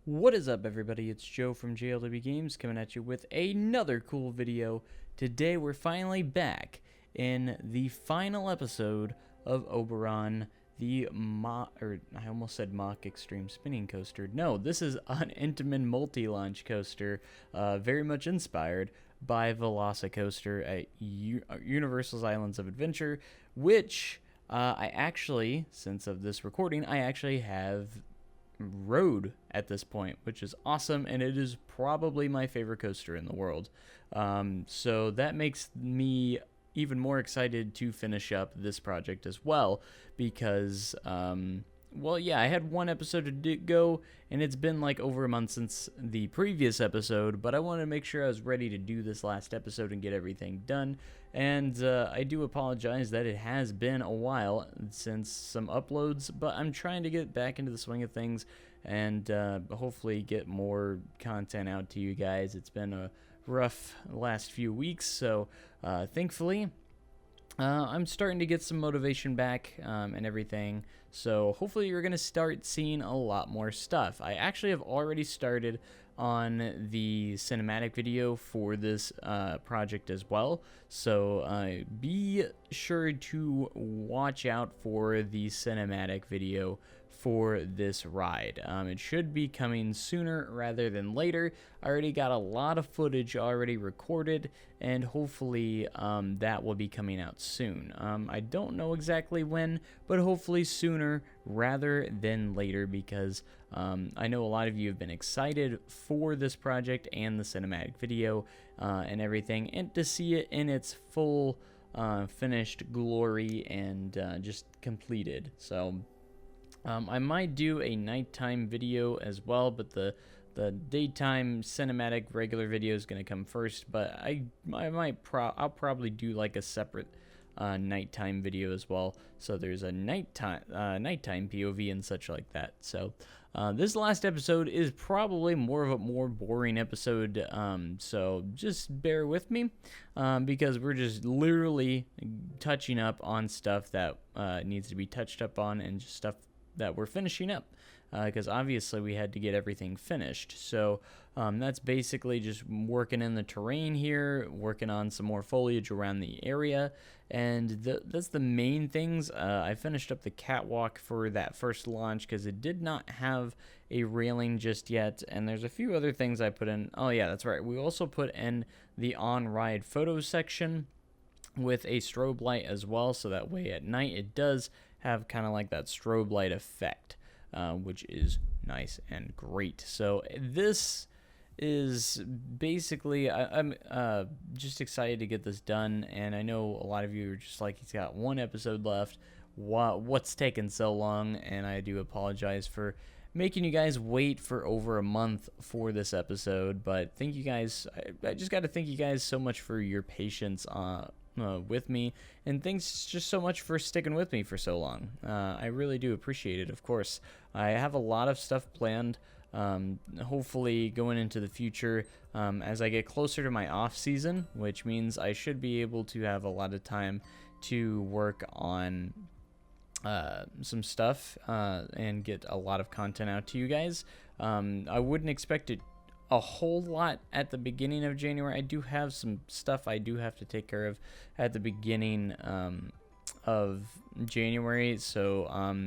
What is up, everybody? It's Joe from JLW Games coming at you with another cool video. Today we're finally back in the final episode of Oberon, the I almost said mock extreme spinning coaster. No, this is an Intamin Multi-Launch Coaster, very much inspired by Velocicoaster at Universal's Islands of Adventure, which I actually, since of this recording, I actually have rode at this point, which is awesome, and it is probably my favorite coaster in the world. So that makes me even more excited to finish up this project as well, because well, yeah, I had one episode to go, and it's been like over a month since the previous episode, but I wanted to make sure I was ready to do this last episode and get everything done. And I do apologize that it has been a while since some uploads, but I'm trying to get back into the swing of things and hopefully get more content out to you guys. It's been a rough last few weeks, so thankfully I'm starting to get some motivation back and everything, so hopefully you're going to start seeing a lot more stuff. I actually have already started on the cinematic video for this project as well, so be sure to watch out for the cinematic video for this ride. It should be coming sooner rather than later. I already got a lot of footage already recorded, and hopefully that will be coming out soon. I don't know exactly when, but hopefully sooner rather than later, because I know a lot of you have been excited for this project and the cinematic video and everything, and to see it in its full finished glory and just completed. So I might do a nighttime video as well, but the daytime cinematic regular video is going to come first. But I'll probably do like a separate nighttime video as well. So there's a nighttime POV and such like that. So this last episode is probably more of a more boring episode. So just bear with me because we're just literally touching up on stuff that needs to be touched up on, and just stuff that we're finishing up, because obviously we had to get everything finished. So that's basically just working in the terrain here, working on some more foliage around the area, and that's the main things. I finished up the catwalk for that first launch because it did not have a railing just yet, and there's a few other things I put in. Oh yeah, that's right, we also put in the on-ride photos section with a strobe light as well, so that way at night it does have kind of like that strobe light effect, which is nice and great. So this is basically, I'm just excited to get this done, and I know a lot of you are just like, he's got one episode left, what's taking so long? And I do apologize for making you guys wait for over a month for this episode, but thank you guys. I just got to thank you guys so much for your patience with me, and thanks just so much for sticking with me for so long. I really do appreciate it. Of course, I have a lot of stuff planned, hopefully going into the future, as I get closer to my off season, which means I should be able to have a lot of time to work on some stuff and get a lot of content out to you guys. I wouldn't expect it a whole lot at the beginning of January. I do have some stuff I do have to take care of at the beginning of January, so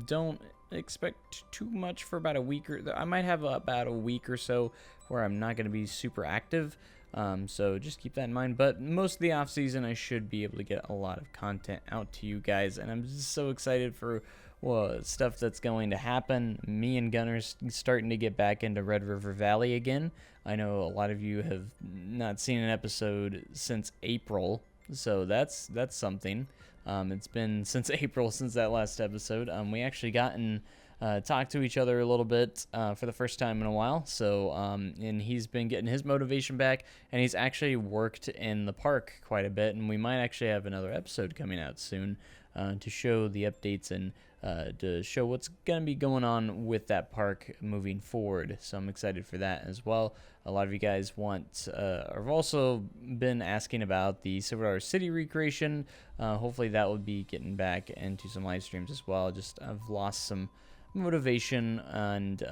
don't expect too much for about a week, or I might have about a week or so where I'm not going to be super active, so just keep that in mind. But most of the off season I should be able to get a lot of content out to you guys, and I'm just so excited for stuff that's going to happen. Me and Gunner's starting to get back into Red River Valley again. I know a lot of you have not seen an episode since April, so that's something. It's been since April since that last episode. We actually gotten talked to each other a little bit for the first time in a while. So and he's been getting his motivation back, and he's actually worked in the park quite a bit, and we might actually have another episode coming out soon to show the updates and to show what's going to be going on with that park moving forward. So I'm excited for that as well. A lot of you guys have also been asking about the Silver City recreation. Hopefully that will be getting back into some live streams as well. Just I've lost some motivation and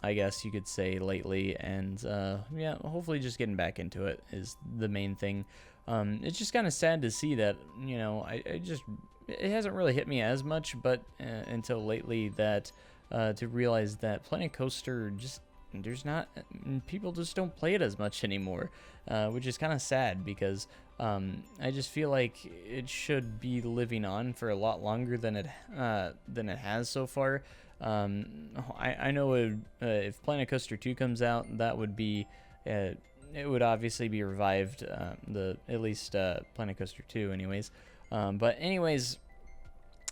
I guess you could say, lately, and yeah, hopefully just getting back into it is the main thing. It's just kind of sad to see that, you know, it hasn't really hit me as much, but until lately, that to realize that Planet Coaster just, there's not, people just don't play it as much anymore, which is kind of sad, because I just feel like it should be living on for a lot longer than it has so far. I know if Planet Coaster 2 comes out, that would be it would obviously be revived, at least Planet Coaster 2 anyways. But anyways,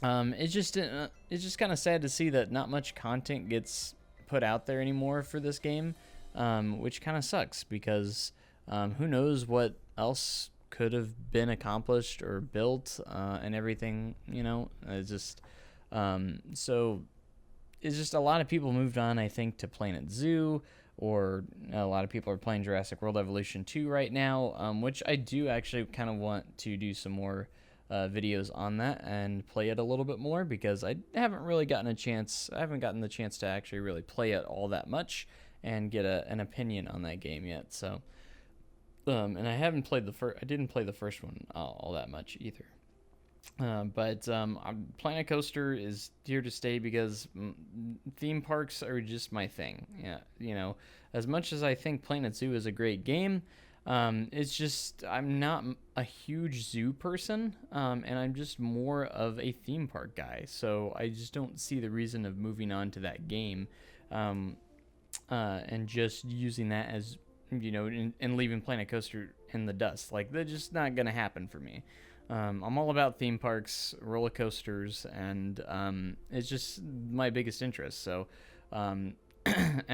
it's just kind of sad to see that not much content gets put out there anymore for this game, which kind of sucks, because who knows what else could have been accomplished or built, and everything, you know. It's just so it's just a lot of people moved on, I think, to Planet Zoo, or a lot of people are playing Jurassic World Evolution 2 right now, which I do actually kind of want to do some more videos on that and play it a little bit more, because I haven't really gotten a chance. I haven't gotten the chance to actually really play it all that much and get an opinion on that game yet. So, and I haven't played I didn't play the first one all that much either. But Planet Coaster is here to stay, because theme parks are just my thing. Yeah, you know, as much as I think Planet Zoo is a great game, it's just, I'm not a huge zoo person, and I'm just more of a theme park guy. So I just don't see the reason of moving on to that game, and just using that as, you know, and leaving Planet Coaster in the dust. Like, that's just not gonna happen for me. I'm all about theme parks, roller coasters, and it's just my biggest interest. So, and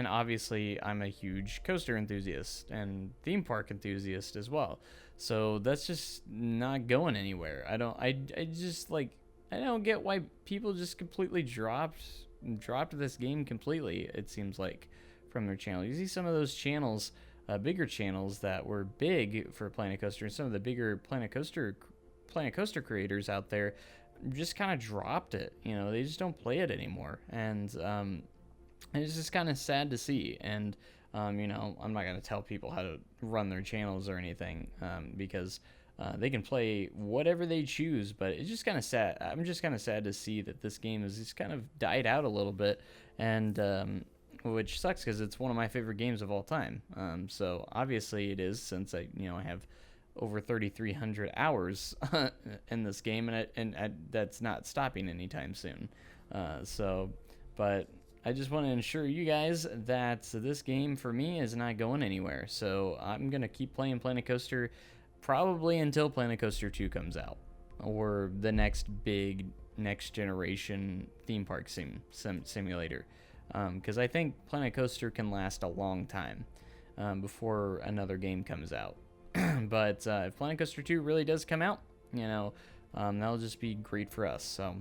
obviously, I'm a huge coaster enthusiast and theme park enthusiast as well. So that's just not going anywhere. I just, like, I don't get why people just completely dropped this game completely. It seems like, from their channel. You see some of those channels, bigger channels that were big for Planet Coaster, and some of the bigger Planet Coaster creators out there just kind of dropped it. You know, they just don't play it anymore, and it's just kind of sad to see. And you know, I'm not going to tell people how to run their channels or anything, because they can play whatever they choose, but it's just kind of sad. I'm just kind of sad to see that this game has just kind of died out a little bit, and which sucks, because it's one of my favorite games of all time. So obviously it is, since I have over 3,300 hours in this game, and that's not stopping anytime soon. But I just want to ensure you guys that this game for me is not going anywhere. So I'm gonna keep playing Planet Coaster probably until Planet Coaster 2 comes out, or the next big next generation theme park simulator, because I think Planet Coaster can last a long time before another game comes out. But if Planet Coaster 2 really does come out, that'll just be great for us. So,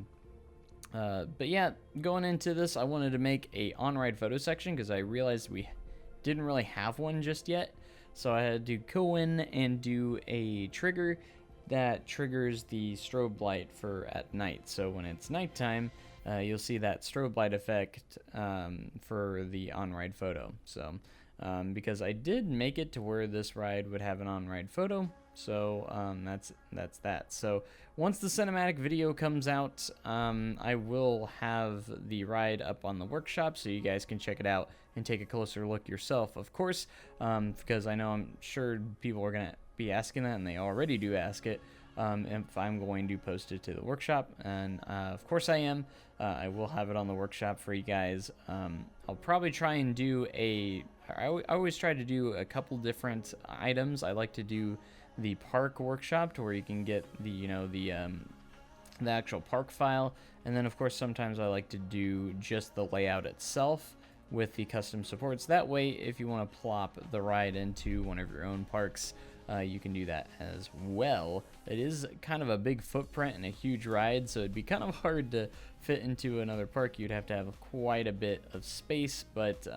but yeah, going into this, I wanted to make a on-ride photo section, because I realized we didn't really have one just yet. So I had to go in and do a trigger that triggers the strobe light for at night. So when it's nighttime, you'll see that strobe light effect for the on-ride photo. So because I did make it to where this ride would have an on-ride photo, so that's that. So once the cinematic video comes out, I will have the ride up on the workshop, so you guys can check it out and take a closer look yourself, of course, because I'm sure people are gonna be asking that, and they already do ask it, if I'm going to post it to the workshop, and of course I am. I will have it on the workshop for you guys. I'll probably try and do I always try to do a couple different items. I like to do the park workshop, to where you can get the actual park file, and then of course sometimes I like to do just the layout itself with the custom supports. That way, if you want to plop the ride into one of your own parks, you can do that as well. It is kind of a big footprint and a huge ride, so it'd be kind of hard to fit into another park. You'd have to have quite a bit of space, but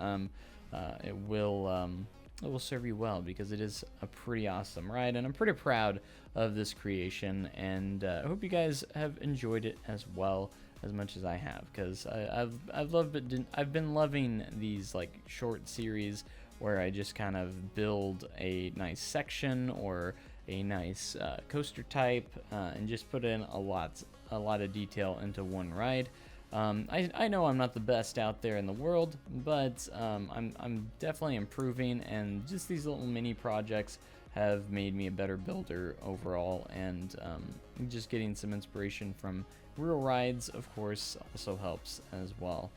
it will serve you well, because it is a pretty awesome ride, and I'm pretty proud of this creation, and I hope you guys have enjoyed it as well. as much as I have, because I've been loving these like short series where I just kind of build a nice section or a nice coaster type and just put in a lot of detail into one ride. I know I'm not the best out there in the world, but I'm definitely improving, and just these little mini projects have made me a better builder overall, and just getting some inspiration from real rides, of course, also helps as well.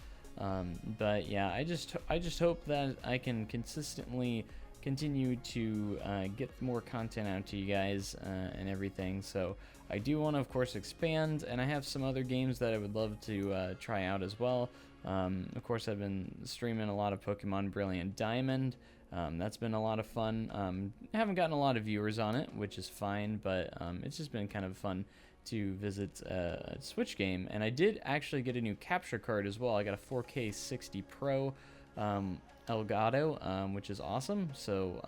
But yeah, I just hope that I can consistently continue to get more content out to you guys and everything. So I do want to, of course, expand, and I have some other games that I would love to try out as well. Of course, I've been streaming a lot of Pokemon Brilliant Diamond. That's been a lot of fun. I haven't gotten a lot of viewers on it, which is fine, but it's just been kind of fun to visit a Switch game. And I did actually get a new capture card as well. I got a 4K 60 Pro Elgato, which is awesome. So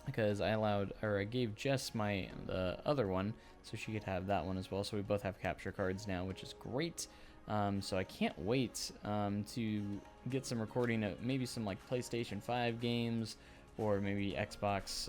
because I gave Jess the other one so she could have that one as well. So we both have capture cards now, which is great. So I can't wait to get some recording of maybe some like PlayStation 5 games, or maybe Xbox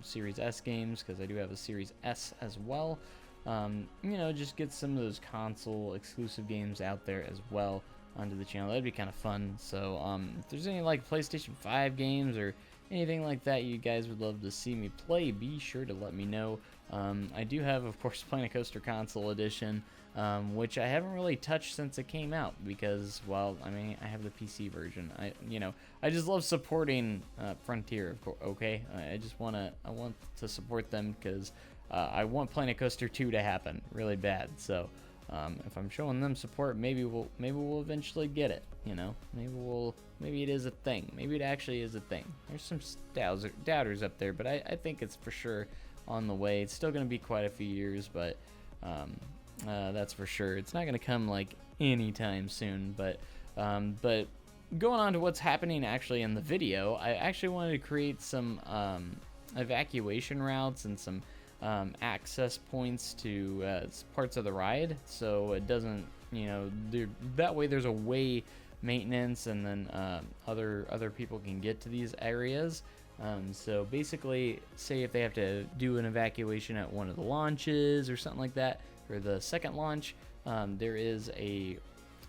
Series S games, because I do have a Series S as well. You know, just get some of those console exclusive games out there as well onto the channel. That'd be kind of fun. So if there's any like PlayStation 5 games or anything like that you guys would love to see me play, be sure to let me know. I do have, of course, Planet Coaster Console Edition, which I haven't really touched since it came out, because, well, I mean, I have the PC version. I just love supporting Frontier, of course. Okay, I want to support them, because I want Planet Coaster 2 to happen really bad. So if I'm showing them support, maybe we'll eventually get it. You know, maybe it is a thing. Maybe it actually is a thing. There's some doubters up there, but I think it's for sure on the way. It's still going to be quite a few years, but that's for sure. It's not going to come like anytime soon. But going on to what's happening actually in the video, I actually wanted to create some evacuation routes and some access points to parts of the ride, so it doesn't, you know, that way there's a way maintenance, and then other people can get to these areas. So basically, say if they have to do an evacuation at one of the launches or something like that, or the second launch, there is a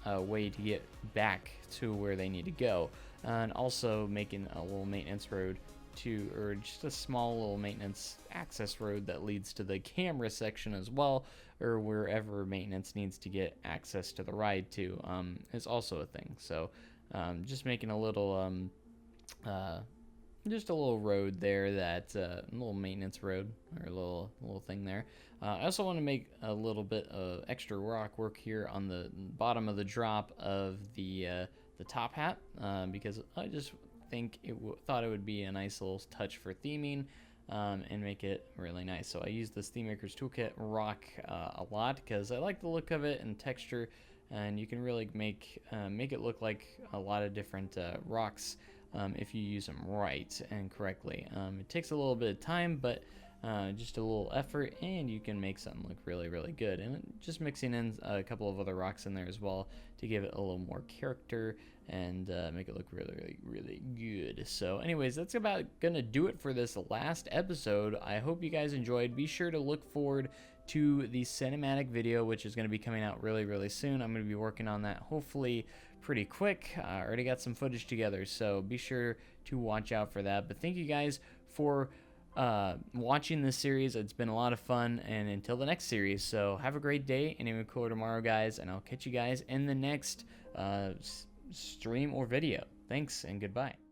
way to get back to where they need to go, and also making a little maintenance road or just a small little maintenance access road that leads to the camera section as well, or wherever maintenance needs to get access to the ride to, is also a thing. So just making a little just a little road there, that a little maintenance road, or a little thing there. I also want to make a little bit of extra rock work here on the bottom of the drop of the top hat, because I just think thought it would be a nice little touch for theming, and make it really nice. So I use this Theme Maker's Toolkit rock a lot, because I like the look of it and texture, and you can really make it look like a lot of different rocks if you use them right and correctly. It takes a little bit of time, but just a little effort, and you can make something look really, really good. And just mixing in a couple of other rocks in there as well to give it a little more character and make it look really, really, really good. So anyways, that's about gonna do it for this last episode. I hope you guys enjoyed. Be sure to look forward to the cinematic video, which is going to be coming out really, really soon. I'm going to be working on that hopefully pretty quick. I already got some footage together, so be sure to watch out for that. But thank you guys for watching this series. It's been a lot of fun, and until the next series, so have a great day and even cooler tomorrow, guys, and I'll catch you guys in the next stream or video. Thanks and goodbye.